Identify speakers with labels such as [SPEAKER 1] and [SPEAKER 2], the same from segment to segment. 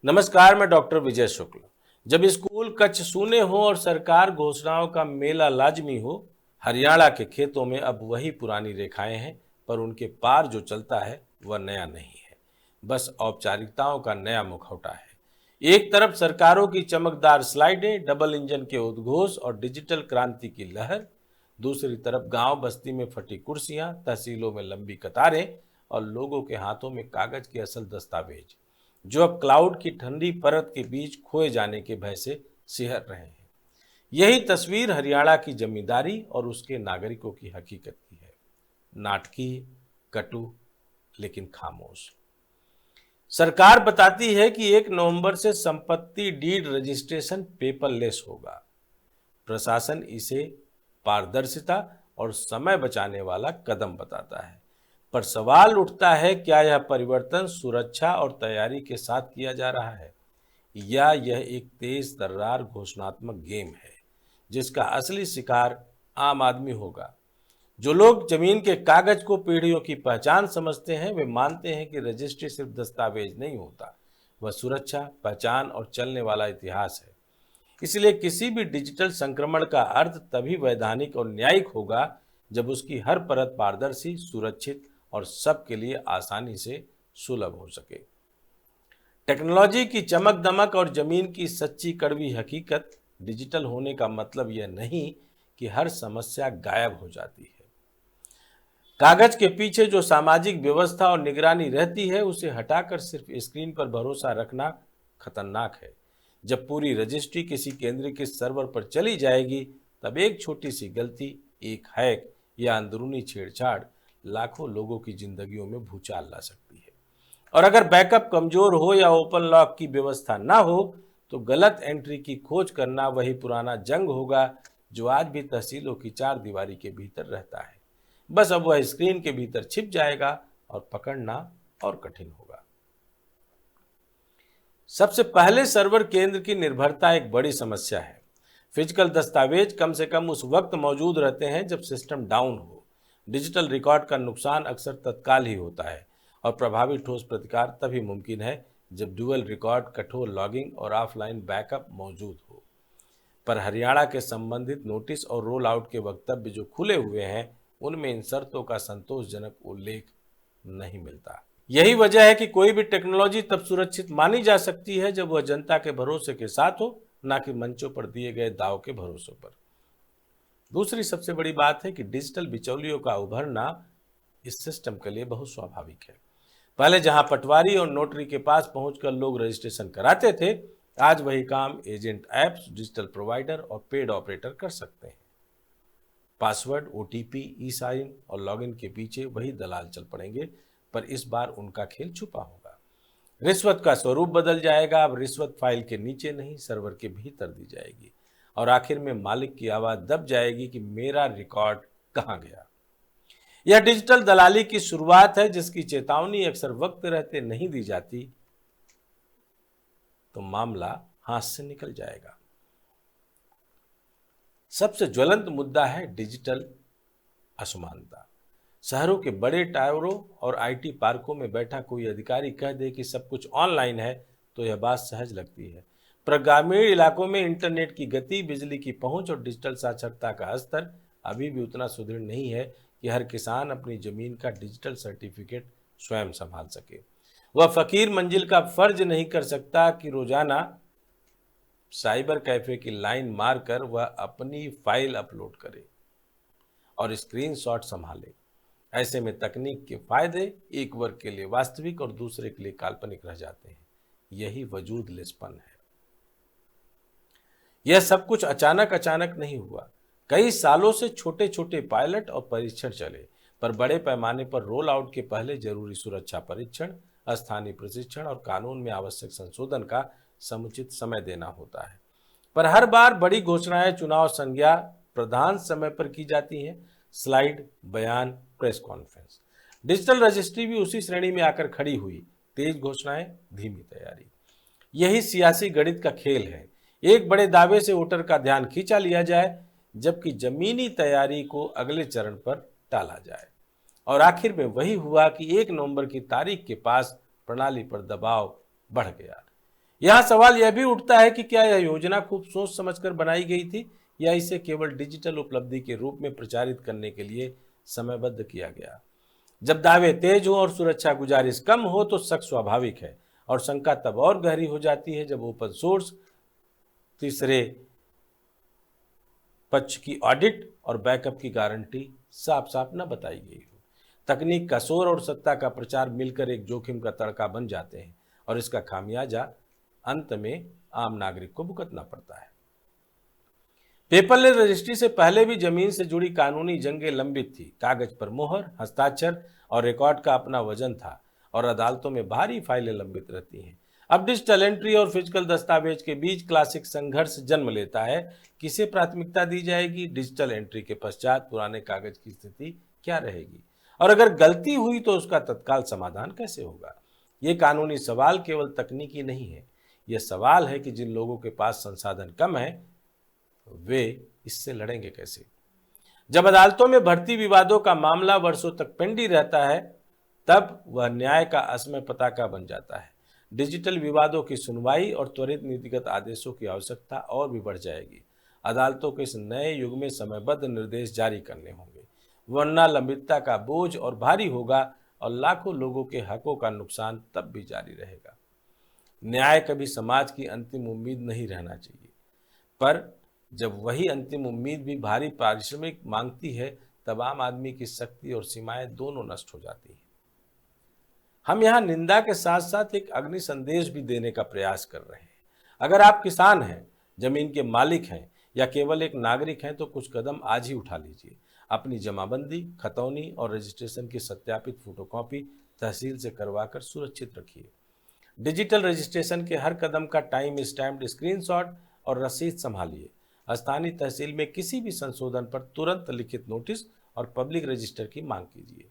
[SPEAKER 1] नमस्कार, मैं डॉक्टर विजय शुक्ल। जब स्कूल कच्छ सूने हो और सरकार घोषणाओं का मेला लाजमी हो, हरियाणा के खेतों में अब वही पुरानी रेखाएं हैं, पर उनके पार जो चलता है वह नया नहीं है, बस औपचारिकताओं का नया मुखौटा है। एक तरफ सरकारों की चमकदार स्लाइडें, डबल इंजन के उद्घोष और डिजिटल क्रांति की लहर, दूसरी तरफ गांव बस्ती में फटी कुर्सियां, तहसीलों में लंबी कतारें और लोगों के हाथों में कागज के असल दस्तावेज, जो अब क्लाउड की ठंडी परत के बीच खोए जाने के भय से सिहर रहे हैं। यही तस्वीर हरियाणा की जमींदारी और उसके नागरिकों की हकीकत की है। नाटकीय, कटु, लेकिन खामोश। सरकार बताती है कि 1 नवंबर से संपत्ति डीड रजिस्ट्रेशन पेपरलेस होगा। प्रशासन इसे पारदर्शिता और समय बचाने वाला कदम बताता है, पर सवाल उठता है, क्या यह परिवर्तन सुरक्षा और तैयारी के साथ किया जा रहा है, या यह एक तेज तर्रार घोषणात्मक गेम है जिसका असली शिकार आम आदमी होगा। जो लोग जमीन के कागज को पीढ़ियों की पहचान समझते हैं, वे मानते हैं कि रजिस्ट्री सिर्फ दस्तावेज नहीं होता, वह सुरक्षा, पहचान और चलने वाला इतिहास है। इसलिए किसी भी डिजिटल संक्रमण का अर्थ तभी वैधानिक और न्यायिक होगा जब उसकी हर परत पारदर्शी, सुरक्षित और सबके लिए आसानी से सुलभ हो सके। टेक्नोलॉजी की चमक दमक और जमीन की सच्ची कड़वी हकीकत। डिजिटल होने का मतलब यह नहीं कि हर समस्या गायब हो जाती है। कागज के पीछे जो सामाजिक व्यवस्था और निगरानी रहती है, उसे हटाकर सिर्फ स्क्रीन पर भरोसा रखना खतरनाक है। जब पूरी रजिस्ट्री किसी केंद्रीकृत सर्वर पर चली जाएगी, तब एक छोटी सी गलती, एक हैक या अंदरूनी छेड़छाड़ लाखों लोगों की जिंदगियों में भूचाल ला सकती है। और अगर बैकअप कमजोर हो या ओपन लॉक की व्यवस्था ना हो, तो गलत एंट्री की खोज करना वही पुराना जंग होगा जो आज भी तहसीलों की चार दीवारी के भीतर रहता है। बस अब वह स्क्रीन के भीतर छिप जाएगा और पकड़ना और कठिन होगा। सबसे पहले सर्वर केंद्र की निर्भरता एक बड़ी समस्या है। फिजिकल दस्तावेज कम से कम उस वक्त मौजूद रहते हैं जब सिस्टम डाउन हो। डिजिटल रिकॉर्ड का नुकसान अक्सर तत्काल ही होता है, और प्रभावी ठोस प्रतिकार तभी मुमकिन है जब डुअल रिकॉर्ड, कठोर लॉगिंग और ऑफलाइन बैकअप मौजूद हो। पर हरियाणा के संबंधित नोटिस और रोल आउट के वक्तव्य जो खुले हुए हैं, उनमें इन शर्तों का संतोषजनक उल्लेख नहीं मिलता। यही वजह है कि कोई भी टेक्नोलॉजी तब सुरक्षित मानी जा सकती है जब वह जनता के भरोसे के साथ हो, ना कि मंचों पर दिए गए दाव के भरोसों पर। दूसरी सबसे बड़ी बात है कि डिजिटल बिचौलियों का उभरना इस सिस्टम के लिए बहुत स्वाभाविक है। पहले जहां पटवारी और नोटरी के पास पहुंचकर लोग रजिस्ट्रेशन कराते थे, आज वही काम एजेंट ऐप्स, डिजिटल प्रोवाइडर और पेड ऑपरेटर कर सकते हैं। पासवर्ड, ओटीपी, ई साइन और लॉगिन के पीछे वही दलाल चल पड़ेंगे, पर इस बार उनका खेल छुपा होगा। रिश्वत का स्वरूप बदल जाएगा। अब रिश्वत फाइल के नीचे नहीं, सर्वर के भीतर दी जाएगी, और आखिर में मालिक की आवाज दब जाएगी कि मेरा रिकॉर्ड कहां गया। यह डिजिटल दलाली की शुरुआत है, जिसकी चेतावनी अक्सर वक्त रहते नहीं दी जाती, तो मामला हाथ से निकल जाएगा। सबसे ज्वलंत मुद्दा है डिजिटल असमानता। शहरों के बड़े टावरों और आईटी पार्कों में बैठा कोई अधिकारी कह दे कि सब कुछ ऑनलाइन है, तो यह बात सहज लगती है। पर ग्रामीण इलाकों में इंटरनेट की गति, बिजली की पहुंच और डिजिटल साक्षरता का स्तर अभी भी उतना सुदृढ़ नहीं है कि हर किसान अपनी जमीन का डिजिटल सर्टिफिकेट स्वयं संभाल सके। वह फकीर मंजिल का फर्ज नहीं कर सकता कि रोजाना साइबर कैफे की लाइन मारकर वह अपनी फाइल अपलोड करे और स्क्रीनशॉट संभाले। ऐसे में तकनीक के फायदे एक वर्ग के लिए वास्तविक और दूसरे के लिए काल्पनिक रह जाते हैं। यही वजूद लिस्पन है। यह सब कुछ अचानक अचानक नहीं हुआ। कई सालों से छोटे छोटे पायलट और परीक्षण चले, पर बड़े पैमाने पर रोल आउट के पहले जरूरी सुरक्षा परीक्षण, स्थानीय प्रशिक्षण और कानून में आवश्यक संशोधन का समुचित समय देना होता है। पर हर बार बड़ी घोषणाएं चुनाव संज्ञा प्रधान समय पर की जाती हैं। स्लाइड, बयान, प्रेस कॉन्फ्रेंस। डिजिटल रजिस्ट्री भी उसी श्रेणी में आकर खड़ी हुई। तेज घोषणाएं, धीमी तैयारी। यही सियासी गणित का खेल है। एक बड़े दावे से वोटर का ध्यान खींचा लिया जाए, जबकि जमीनी तैयारी को अगले चरण पर टाला जाए। और आखिर में वही हुआ कि 1 नवंबर की तारीख के पास प्रणाली पर दबाव बढ़ गया। यहां सवाल यह भी उठता है कि क्या यह योजना खूब सोच समझकर बनाई गई थी या इसे केवल डिजिटल उपलब्धि के रूप में प्रचारित करने के लिए समयबद्ध किया गया। जब दावे तेज हो और सुरक्षा गुजारिश कम हो तो शक स्वाभाविक है, और शंका तब और गहरी हो जाती है जब ओपन सोर्स, तीसरे पक्ष की ऑडिट और बैकअप की गारंटी साफ साफ न बताई गई हो। तकनीक का शोर और सत्ता का प्रचार मिलकर एक जोखिम का तड़का बन जाते हैं, और इसका खामियाजा अंत में आम नागरिक को भुगतना पड़ता है। पेपरलेस रजिस्ट्री से पहले भी जमीन से जुड़ी कानूनी जंगें लंबित थी। कागज पर मोहर, हस्ताक्षर और रिकॉर्ड का अपना वजन था, और अदालतों में भारी फाइलें लंबित रहती हैं। अब डिजिटल एंट्री और फिजिकल दस्तावेज के बीच क्लासिक संघर्ष जन्म लेता है। किसे प्राथमिकता दी जाएगी? डिजिटल एंट्री के पश्चात पुराने कागज की स्थिति क्या रहेगी, और अगर गलती हुई तो उसका तत्काल समाधान कैसे होगा? ये कानूनी सवाल केवल तकनीकी नहीं है, यह सवाल है कि जिन लोगों के पास संसाधन कम है वे इससे लड़ेंगे कैसे। जब अदालतों में भर्ती विवादों का मामला वर्षों तक पेंडिंग रहता है, तब वह न्याय का असमय पताका बन जाता है। डिजिटल विवादों की सुनवाई और त्वरित नीतिगत आदेशों की आवश्यकता और भी बढ़ जाएगी। अदालतों के इस नए युग में समयबद्ध निर्देश जारी करने होंगे, वरना लंबितता का बोझ और भारी होगा और लाखों लोगों के हकों का नुकसान तब भी जारी रहेगा। न्याय कभी समाज की अंतिम उम्मीद नहीं रहना चाहिए, पर जब वही अंतिम उम्मीद भी भारी पारिश्रमिक मांगती है, तब आम आदमी की शक्ति और सीमाएं दोनों नष्ट हो जाती हैं। हम यहाँ निंदा के साथ साथ एक अग्नि संदेश भी देने का प्रयास कर रहे हैं। अगर आप किसान हैं, जमीन के मालिक हैं या केवल एक नागरिक हैं, तो कुछ कदम आज ही उठा लीजिए। अपनी जमाबंदी, खतौनी और रजिस्ट्रेशन की सत्यापित फोटोकॉपी तहसील से करवाकर सुरक्षित रखिए। डिजिटल रजिस्ट्रेशन के हर कदम का टाइम स्टैम्प्ड स्क्रीनशॉट और रसीद संभालिए। स्थानीय तहसील में किसी भी संशोधन पर तुरंत लिखित नोटिस और पब्लिक रजिस्टर की मांग कीजिए।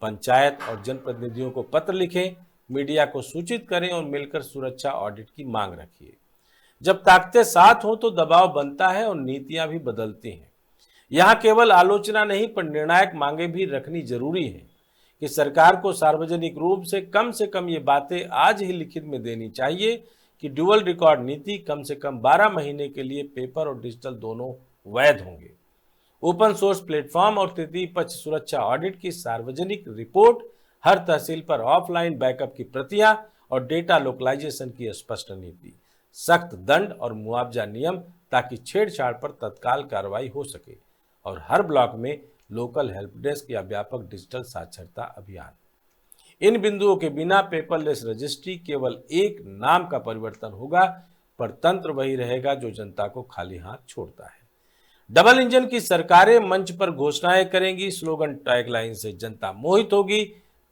[SPEAKER 1] पंचायत और जनप्रतिनिधियों को पत्र लिखें, मीडिया को सूचित करें और मिलकर सुरक्षा ऑडिट की मांग रखिए। जब ताकतें साथ हों तो दबाव बनता है और नीतियां भी बदलती हैं। यहाँ केवल आलोचना नहीं पर निर्णायक मांगे भी रखनी जरूरी है कि सरकार को सार्वजनिक रूप से कम ये बातें आज ही लिखित में देनी चाहिए कि ड्यूअल रिकॉर्ड नीति कम से कम 12 महीने के लिए पेपर और डिजिटल दोनों वैध होंगे। ओपन सोर्स प्लेटफॉर्म और तृतीय पक्ष सुरक्षा ऑडिट की सार्वजनिक रिपोर्ट, हर तहसील पर ऑफलाइन बैकअप की प्रतियां और डेटा लोकलाइजेशन की स्पष्ट नीति, सख्त दंड और मुआवजा नियम ताकि छेड़छाड़ पर तत्काल कार्रवाई हो सके, और हर ब्लॉक में लोकल हेल्प डेस्क या व्यापक डिजिटल साक्षरता अभियान। इन बिंदुओं के बिना पेपरलेस रजिस्ट्री केवल एक नाम का परिवर्तन होगा, पर तंत्र वही रहेगा जो जनता को खाली हाथ छोड़ता है। डबल इंजन की सरकारें मंच पर घोषणाएं करेंगी, स्लोगन टैगलाइन से जनता मोहित होगी,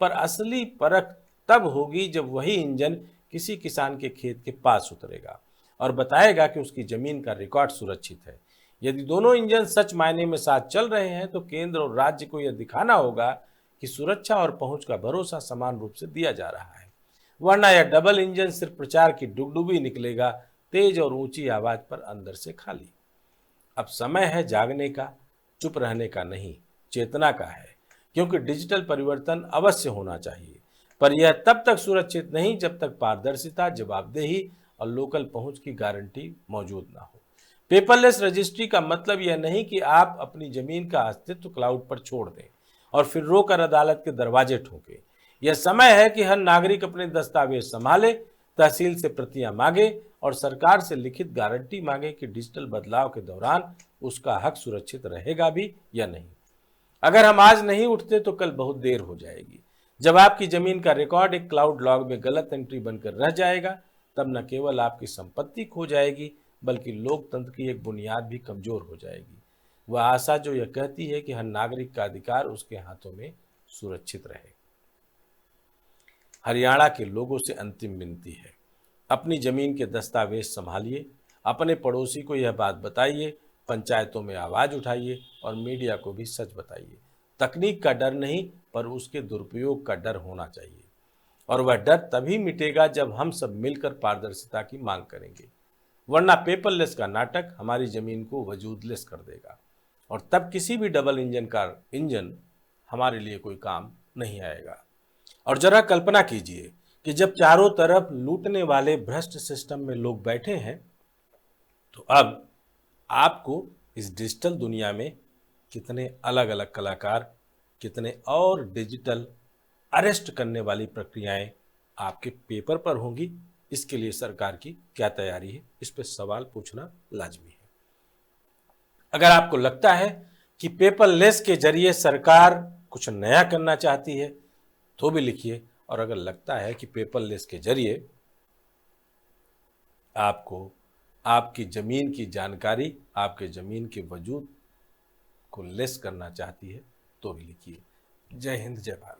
[SPEAKER 1] पर असली परख तब होगी जब वही इंजन किसी किसान के खेत के पास उतरेगा और बताएगा कि उसकी जमीन का रिकॉर्ड सुरक्षित है। यदि दोनों इंजन सच मायने में साथ चल रहे हैं तो केंद्र और राज्य को यह दिखाना होगा कि सुरक्षा और पहुंच का भरोसा समान रूप से दिया जा रहा है, वरना यह डबल इंजन सिर्फ प्रचार की डुगडुगी निकलेगा, तेज और ऊंची आवाज पर अंदर से खाली। अब समय है जागने का, चुप रहने का नहीं, चेतना का है, क्योंकि डिजिटल परिवर्तन अवश्य होना चाहिए, पर यह तब तक सुरक्षित नहीं जब तक पारदर्शिता, जवाबदेही और लोकल पहुंच की गारंटी मौजूद ना हो। पेपरलेस रजिस्ट्री का मतलब यह नहीं कि आप अपनी जमीन का अस्तित्व क्लाउड पर छोड़ दें और फिर रोकर अदालत के दरवाजे ठोके। यह समय है कि हर नागरिक अपने दस्तावेज संभाले, तहसील से प्रतियां मांगे और सरकार से लिखित गारंटी मांगे कि डिजिटल बदलाव के दौरान उसका हक सुरक्षित रहेगा भी या नहीं। अगर हम आज नहीं उठते तो कल बहुत देर हो जाएगी। जब आपकी जमीन का रिकॉर्ड एक क्लाउड लॉग में गलत एंट्री बनकर रह जाएगा, तब न केवल आपकी संपत्ति खो जाएगी बल्कि लोकतंत्र की एक बुनियाद भी कमजोर हो जाएगी। वह आशा जो यह कहती है कि हर नागरिक का अधिकार उसके हाथों में सुरक्षित रहे। हरियाणा के लोगों से अंतिम विनती है, अपनी जमीन के दस्तावेज संभालिए, अपने पड़ोसी को यह बात बताइए, पंचायतों में आवाज उठाइए और मीडिया को भी सच बताइए। तकनीक का डर नहीं पर उसके दुरुपयोग का डर होना चाहिए, और वह डर तभी मिटेगा जब हम सब मिलकर पारदर्शिता की मांग करेंगे, वरना पेपरलेस का नाटक हमारी जमीन को वजूदलेस कर देगा और तब किसी भी डबल इंजन हमारे लिए कोई काम नहीं आएगा। और जरा कल्पना कीजिए कि जब चारों तरफ लूटने वाले भ्रष्ट सिस्टम में लोग बैठे हैं, तो अब आपको इस डिजिटल दुनिया में कितने अलग अलग कलाकार, कितने और डिजिटल अरेस्ट करने वाली प्रक्रियाएं आपके पेपर पर होंगी, इसके लिए सरकार की क्या तैयारी है, इस पर सवाल पूछना लाजमी है। अगर आपको लगता है कि पेपरलेस के जरिए सरकार कुछ नया करना चाहती है तो भी लिखिए, और अगर लगता है कि पेपरलेस के जरिए आपको आपकी जमीन की जानकारी, आपके जमीन के वजूद को लेस करना चाहती है तो भी लिखिए। जय हिंद, जय भारत।